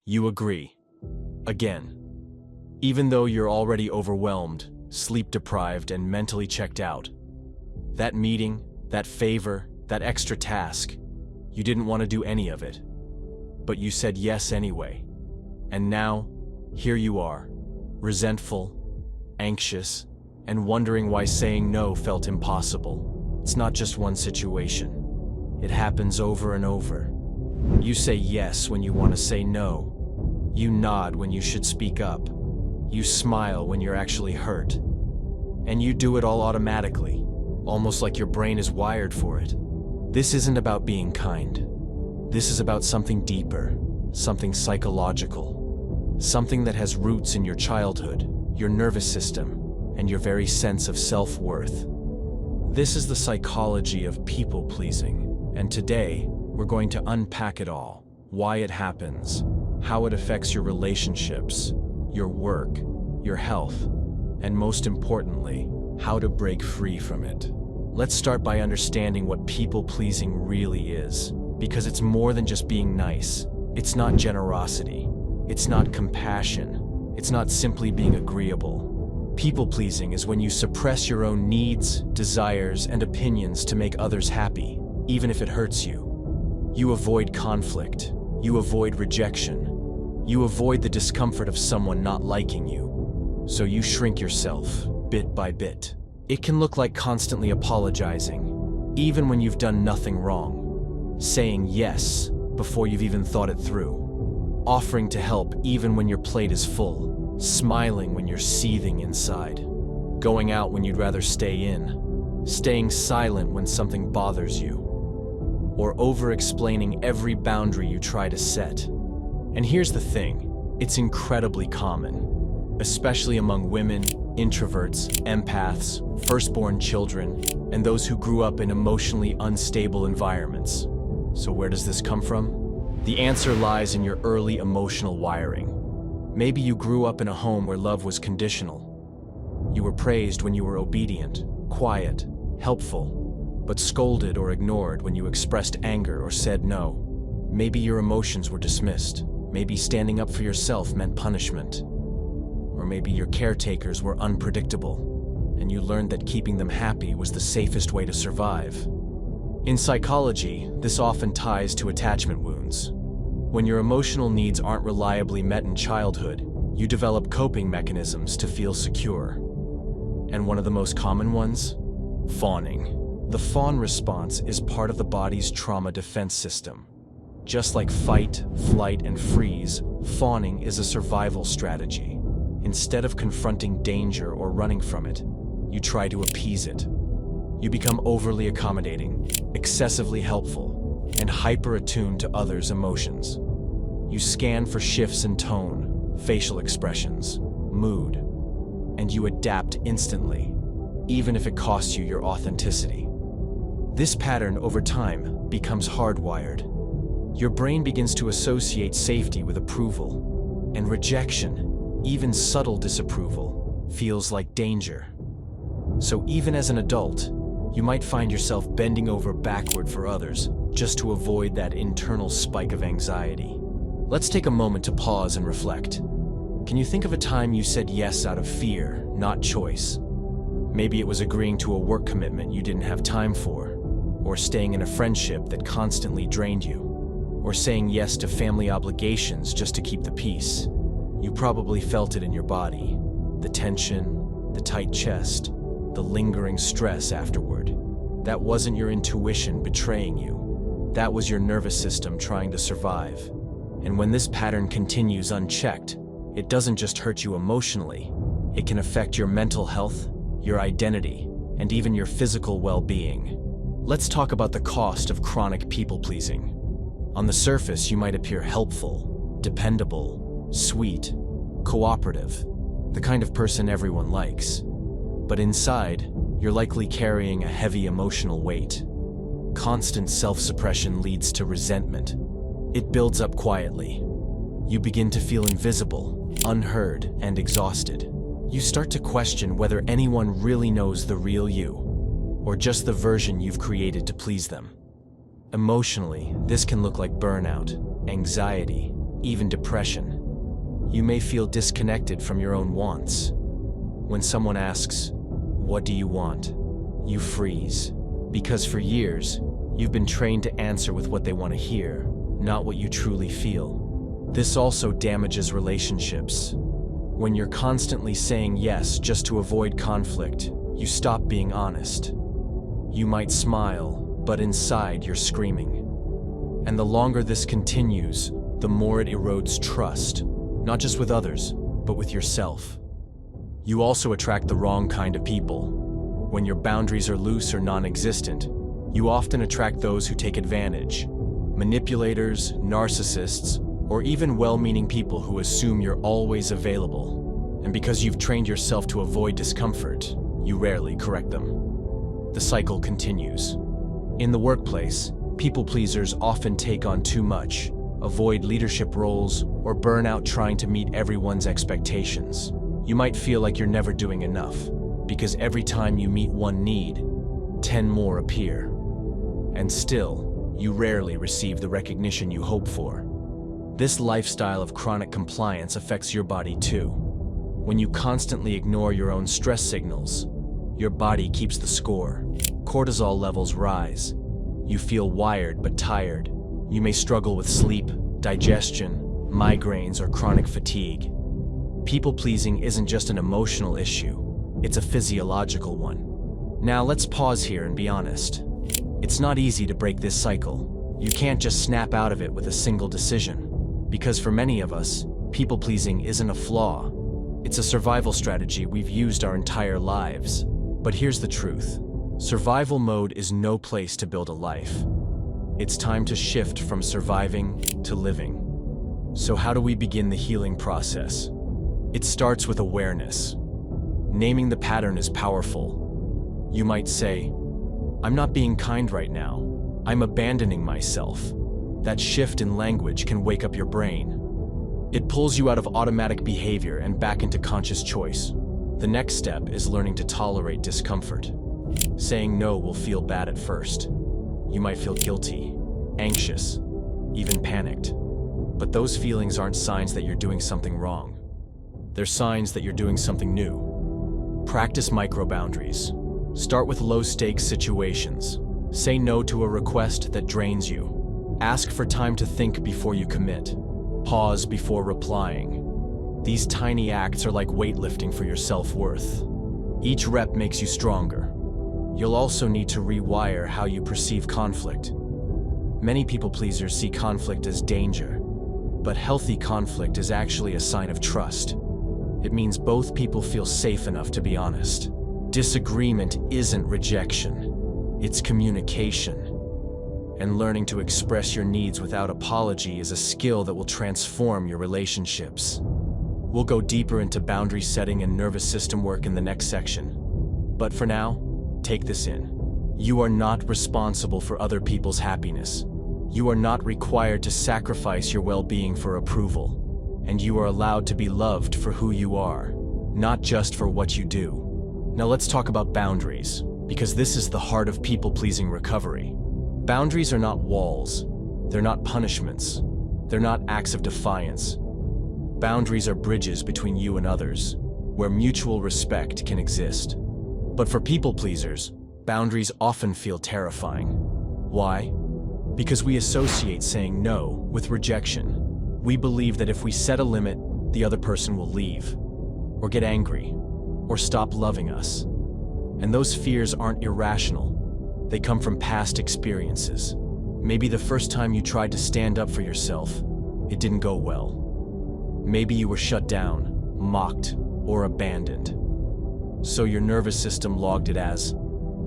You agree. Again. Even though you're already overwhelmed, sleep-deprived, and mentally checked out. That meeting, that favor, that extra task, you didn't want to do any of it. But you said yes anyway. And now, here you are, resentful, anxious, and wondering why saying no felt impossible. It's not just one situation. It happens over and over. You say yes when you want to say no. You nod when you should speak up. You smile when you're actually hurt. And you do it all automatically, almost like your brain is wired for it. This isn't about being kind. This is about something deeper, something psychological, something that has roots in your childhood, your nervous system, and your very sense of self-worth. This is the psychology of people-pleasing, and today, we're going to unpack it all, why it happens, how it affects your relationships, your work, your health, and most importantly, how to break free from it. Let's start by understanding what people-pleasing really is, because it's more than just being nice. It's not generosity. It's not compassion. It's not simply being agreeable. People-pleasing is when you suppress your own needs, desires, and opinions to make others happy, even if it hurts you. You avoid conflict. You avoid rejection. You avoid the discomfort of someone not liking you. So you shrink yourself, bit by bit. It can look like constantly apologizing, even when you've done nothing wrong. Saying yes before you've even thought it through. Offering to help even when your plate is full. Smiling when you're seething inside. Going out when you'd rather stay in. Staying silent when something bothers you. Or over-explaining every boundary you try to set. And here's the thing, it's incredibly common, especially among women, introverts, empaths, firstborn children, and those who grew up in emotionally unstable environments. So where does this come from? The answer lies in your early emotional wiring. Maybe you grew up in a home where love was conditional. You were praised when you were obedient, quiet, helpful, but scolded or ignored when you expressed anger or said no. Maybe your emotions were dismissed. Maybe standing up for yourself meant punishment. Or maybe your caretakers were unpredictable, and you learned that keeping them happy was the safest way to survive. In psychology, this often ties to attachment wounds. When your emotional needs aren't reliably met in childhood, you develop coping mechanisms to feel secure. And one of the most common ones? Fawning. The fawn response is part of the body's trauma defense system. Just like fight, flight, and freeze, fawning is a survival strategy. Instead of confronting danger or running from it, you try to appease it. You become overly accommodating, excessively helpful, and hyper-attuned to others' emotions. You scan for shifts in tone, facial expressions, mood, and you adapt instantly, even if it costs you your authenticity. This pattern over time becomes hardwired. Your brain begins to associate safety with approval, and rejection, even subtle disapproval, feels like danger. So even as an adult, you might find yourself bending over backward for others just to avoid that internal spike of anxiety. Let's take a moment to pause and reflect. Can you think of a time you said yes out of fear, not choice? Maybe it was agreeing to a work commitment you didn't have time for, or staying in a friendship that constantly drained you, or saying yes to family obligations just to keep the peace. You probably felt it in your body. The tension, the tight chest, the lingering stress afterward. That wasn't your intuition betraying you. That was your nervous system trying to survive. And when this pattern continues unchecked, it doesn't just hurt you emotionally. It can affect your mental health, your identity, and even your physical well-being. Let's talk about the cost of chronic people-pleasing. On the surface, you might appear helpful, dependable, sweet, cooperative, the kind of person everyone likes. But inside, you're likely carrying a heavy emotional weight. Constant self-suppression leads to resentment. It builds up quietly. You begin to feel invisible, unheard, and exhausted. You start to question whether anyone really knows the real you, or just the version you've created to please them. Emotionally, this can look like burnout, anxiety, even depression. You may feel disconnected from your own wants. When someone asks, "What do you want?" you freeze. Because for years, you've been trained to answer with what they want to hear, not what you truly feel. This also damages relationships. When you're constantly saying yes just to avoid conflict, you stop being honest. You might smile, but inside you're screaming. And the longer this continues, the more it erodes trust, not just with others, but with yourself. You also attract the wrong kind of people. When your boundaries are loose or non-existent, you often attract those who take advantage. Manipulators, narcissists, or even well-meaning people who assume you're always available. And because you've trained yourself to avoid discomfort, you rarely correct them. The cycle continues. In the workplace, people pleasers often take on too much, avoid leadership roles, or burn out trying to meet everyone's expectations. You might feel like you're never doing enough, because every time you meet one need, 10 more appear. And still, you rarely receive the recognition you hope for. This lifestyle of chronic compliance affects your body too. When you constantly ignore your own stress signals, your body keeps the score. Cortisol levels rise. You feel wired but tired. You may struggle with sleep, digestion, migraines, or chronic fatigue. People-pleasing isn't just an emotional issue, it's a physiological one. Now let's pause here and be honest. It's not easy to break this cycle. You can't just snap out of it with a single decision. Because for many of us, people-pleasing isn't a flaw. It's a survival strategy we've used our entire lives. But here's the truth. Survival mode is no place to build a life. It's time to shift from surviving to living. So how do we begin the healing process? It starts with awareness. Naming the pattern is powerful. You might say, "I'm not being kind right now. I'm abandoning myself." That shift in language can wake up your brain. It pulls you out of automatic behavior and back into conscious choice. The next step is learning to tolerate discomfort. Saying no will feel bad at first. You might feel guilty, anxious, even panicked. But those feelings aren't signs that you're doing something wrong. They're signs that you're doing something new. Practice micro-boundaries. Start with low-stakes situations. Say no to a request that drains you. Ask for time to think before you commit. Pause before replying. These tiny acts are like weightlifting for your self-worth. Each rep makes you stronger. You'll also need to rewire how you perceive conflict. Many people-pleasers see conflict as danger, but healthy conflict is actually a sign of trust. It means both people feel safe enough to be honest. Disagreement isn't rejection, it's communication. And learning to express your needs without apology is a skill that will transform your relationships. We'll go deeper into boundary setting and nervous system work in the next section. But for now, take this in. You are not responsible for other people's happiness. You are not required to sacrifice your well-being for approval. And you are allowed to be loved for who you are, not just for what you do. Now let's talk about boundaries, because this is the heart of people-pleasing recovery. Boundaries are not walls. They're not punishments. They're not acts of defiance. Boundaries are bridges between you and others, where mutual respect can exist. But for people-pleasers, boundaries often feel terrifying. Why? Because we associate saying no with rejection. We believe that if we set a limit, the other person will leave, or get angry, or stop loving us. And those fears aren't irrational. They come from past experiences. Maybe the first time you tried to stand up for yourself, it didn't go well. Maybe you were shut down, mocked, or abandoned. So your nervous system logged it as,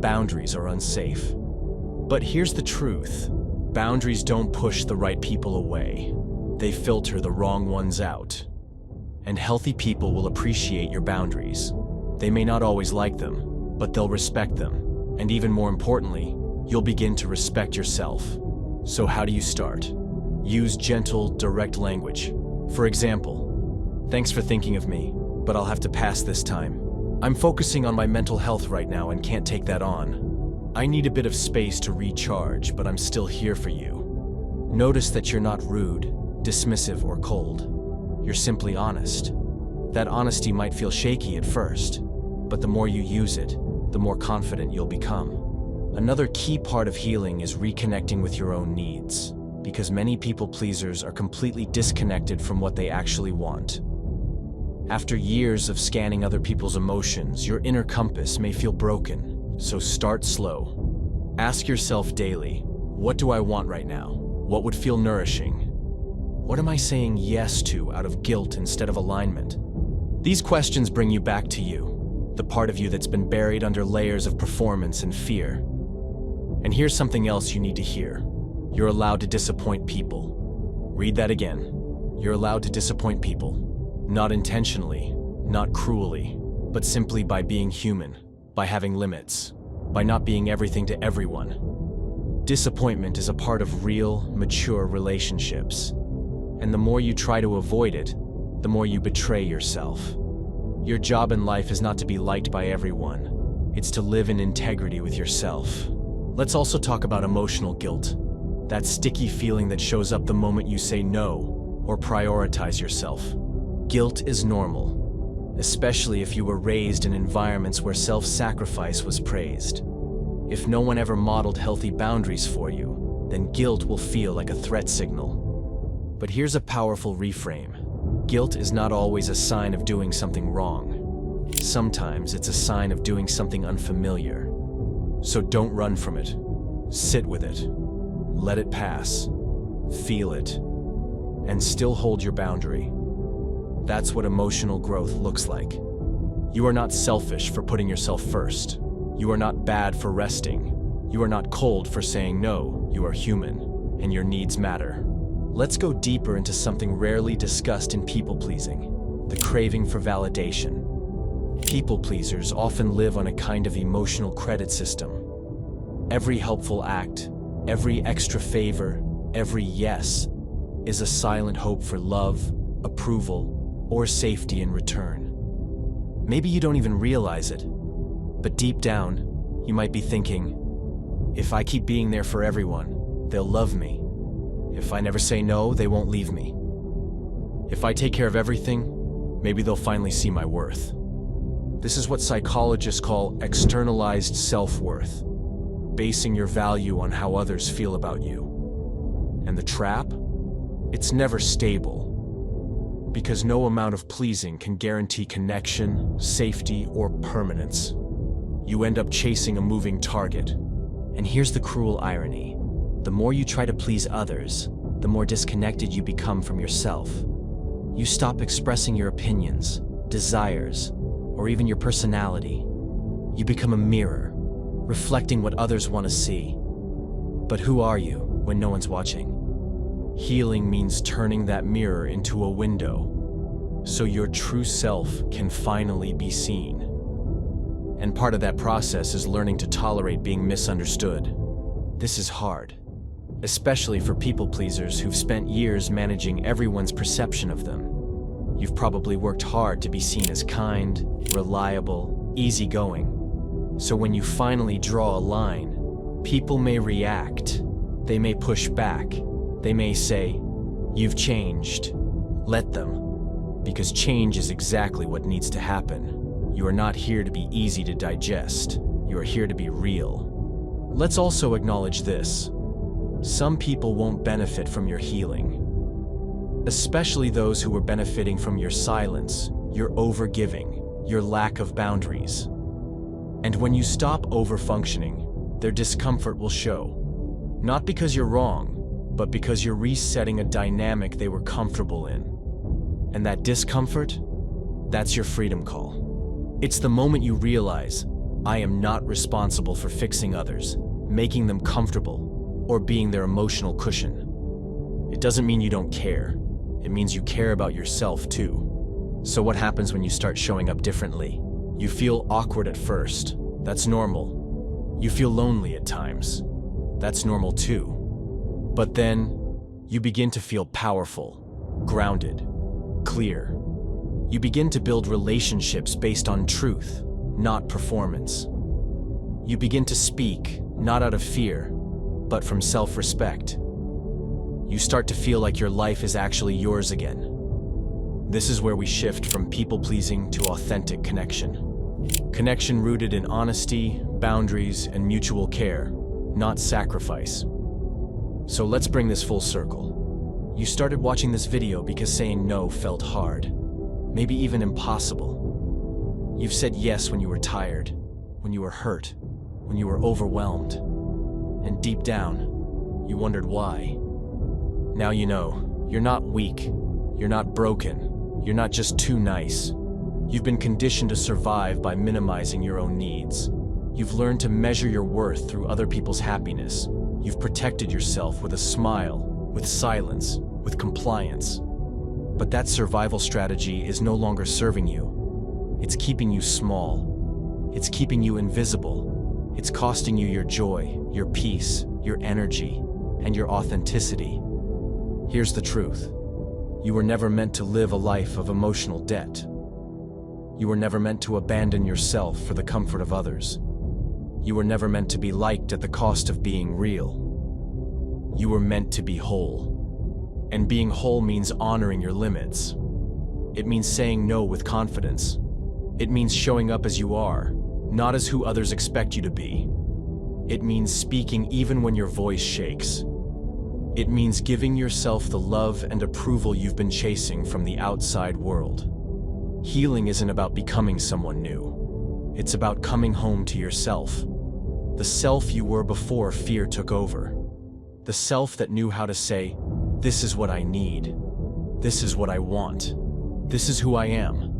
boundaries are unsafe. But here's the truth. Boundaries don't push the right people away. They filter the wrong ones out. And healthy people will appreciate your boundaries. They may not always like them, but they'll respect them. And even more importantly, you'll begin to respect yourself. So how do you start? Use gentle, direct language. For example, "Thanks for thinking of me, but I'll have to pass this time. I'm focusing on my mental health right now and can't take that on. I need a bit of space to recharge, but I'm still here for you." Notice that you're not rude, dismissive, or cold. You're simply honest. That honesty might feel shaky at first, but the more you use it, the more confident you'll become. Another key part of healing is reconnecting with your own needs, because many people pleasers are completely disconnected from what they actually want. After years of scanning other people's emotions, your inner compass may feel broken, so start slow. Ask yourself daily, what do I want right now? What would feel nourishing? What am I saying yes to out of guilt instead of alignment? These questions bring you back to you, the part of you that's been buried under layers of performance and fear. And here's something else you need to hear. You're allowed to disappoint people. Read that again. You're allowed to disappoint people. Not intentionally, not cruelly, but simply by being human, by having limits, by not being everything to everyone. Disappointment is a part of real, mature relationships. And the more you try to avoid it, the more you betray yourself. Your job in life is not to be liked by everyone. It's to live in integrity with yourself. Let's also talk about emotional guilt. That sticky feeling that shows up the moment you say no or prioritize yourself. Guilt is normal, especially if you were raised in environments where self-sacrifice was praised. If no one ever modeled healthy boundaries for you, then guilt will feel like a threat signal. But here's a powerful reframe. Guilt is not always a sign of doing something wrong. Sometimes it's a sign of doing something unfamiliar. So don't run from it. Sit with it. Let it pass. Feel it. And still hold your boundary. That's what emotional growth looks like. You are not selfish for putting yourself first. You are not bad for resting. You are not cold for saying no. You are human, and your needs matter. Let's go deeper into something rarely discussed in people-pleasing: the craving for validation. People pleasers often live on a kind of emotional credit system. Every helpful act, every extra favor, every yes is a silent hope for love, approval, or safety in return. Maybe you don't even realize it, but deep down, you might be thinking, if I keep being there for everyone, they'll love me. If I never say no, they won't leave me. If I take care of everything, maybe they'll finally see my worth. This is what psychologists call externalized self-worth, basing your value on how others feel about you. And the trap? It's never stable, because no amount of pleasing can guarantee connection, safety, or permanence. You end up chasing a moving target. And here's the cruel irony. The more you try to please others, the more disconnected you become from yourself. You stop expressing your opinions, desires, or even your personality. You become a mirror, reflecting what others want to see. But who are you when no one's watching? Healing means turning that mirror into a window, so your true self can finally be seen. And part of that process is learning to tolerate being misunderstood. This is hard, especially for people pleasers who've spent years managing everyone's perception of them. You've probably worked hard to be seen as kind, reliable, easygoing. So when you finally draw a line, people may react. They may push back. They may say, "You've changed." Let them, because change is exactly what needs to happen. You are not here to be easy to digest. You are here to be real. Let's also acknowledge this. Some people won't benefit from your healing, especially those who are benefiting from your silence, your overgiving, your lack of boundaries. And when you stop overfunctioning, their discomfort will show. Not because you're wrong, but because you're resetting a dynamic they were comfortable in. And that discomfort, that's your freedom call. It's the moment you realize, I am not responsible for fixing others, making them comfortable, or being their emotional cushion. It doesn't mean you don't care. It means you care about yourself too. So what happens when you start showing up differently? You feel awkward at first. That's normal. You feel lonely at times. That's normal too. But then, you begin to feel powerful, grounded, clear. You begin to build relationships based on truth, not performance. You begin to speak, not out of fear, but from self-respect. You start to feel like your life is actually yours again. This is where we shift from people-pleasing to authentic connection. Connection rooted in honesty, boundaries, and mutual care, not sacrifice. So let's bring this full circle. You started watching this video because saying no felt hard, maybe even impossible. You've said yes when you were tired, when you were hurt, when you were overwhelmed. And deep down, you wondered why. Now you know, you're not weak, you're not broken, you're not just too nice. You've been conditioned to survive by minimizing your own needs. You've learned to measure your worth through other people's happiness. You've protected yourself with a smile, with silence, with compliance. But that survival strategy is no longer serving you. It's keeping you small. It's keeping you invisible. It's costing you your joy, your peace, your energy, and your authenticity. Here's the truth. You were never meant to live a life of emotional debt. You were never meant to abandon yourself for the comfort of others. You were never meant to be liked at the cost of being real. You were meant to be whole. And being whole means honoring your limits. It means saying no with confidence. It means showing up as you are, not as who others expect you to be. It means speaking even when your voice shakes. It means giving yourself the love and approval you've been chasing from the outside world. Healing isn't about becoming someone new. It's about coming home to yourself. The self you were before fear took over. The self that knew how to say, "This is what I need. This is what I want. This is who I am."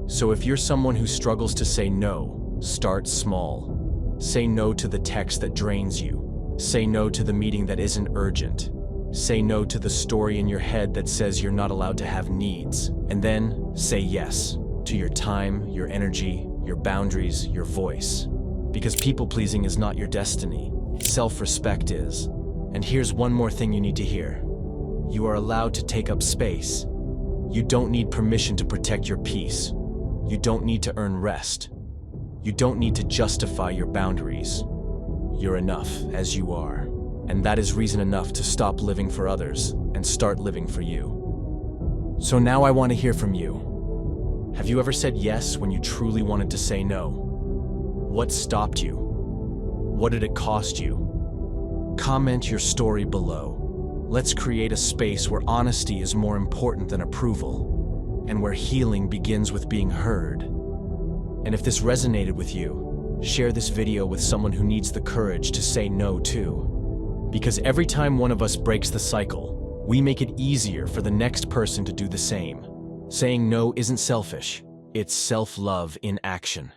So if you're someone who struggles to say no, start small. Say no to the text that drains you. Say no to the meeting that isn't urgent. Say no to the story in your head that says you're not allowed to have needs. And then say yes to your time, your energy, your boundaries, your voice. Because people-pleasing is not your destiny. Self-respect is. And here's one more thing you need to hear. You are allowed to take up space. You don't need permission to protect your peace. You don't need to earn rest. You don't need to justify your boundaries. You're enough as you are. And that is reason enough to stop living for others and start living for you. So now I want to hear from you. Have you ever said yes when you truly wanted to say no? What stopped you? What did it cost you? Comment your story below. Let's create a space where honesty is more important than approval, and where healing begins with being heard. And if this resonated with you, share this video with someone who needs the courage to say no too. Because every time one of us breaks the cycle, we make it easier for the next person to do the same. Saying no isn't selfish, it's self-love in action.